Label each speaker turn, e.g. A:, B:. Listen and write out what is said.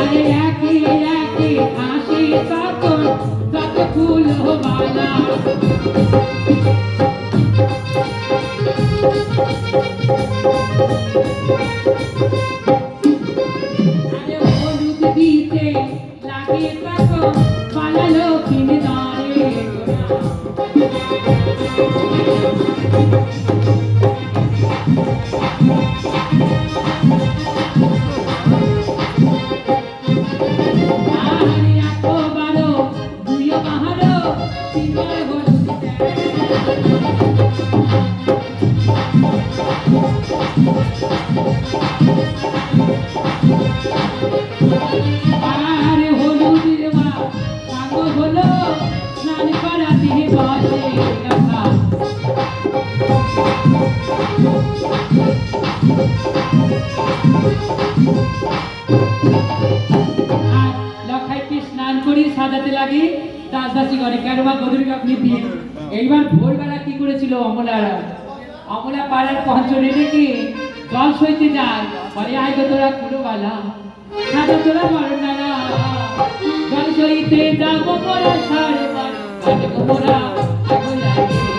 A: আরে একে একে আসে তখন যত ফুল বালা আরে হলুদ দিতে লাগে তখন পালালো কিনে দাঁড়ে আরে হলুদ দেওয়া সাঙ্গ হলো স্নান করাতে বসে কথা আর লখাইকে স্নান করি সাজাতে লাগে দাসদাসী করে কেন বা গদুর কাপড়ি দিয়ে এইবার ভোরবেলা কি করেছিল অমলারা অমলা পাড়ার পঞ্চনে ডেকে জল সইতে যায় পরে আয় গো তোরা কুলোবালা সাজা তোরা বর্ণারা জল সইতে যাবো মোরা সারবার আগে মোরা আগে লাগে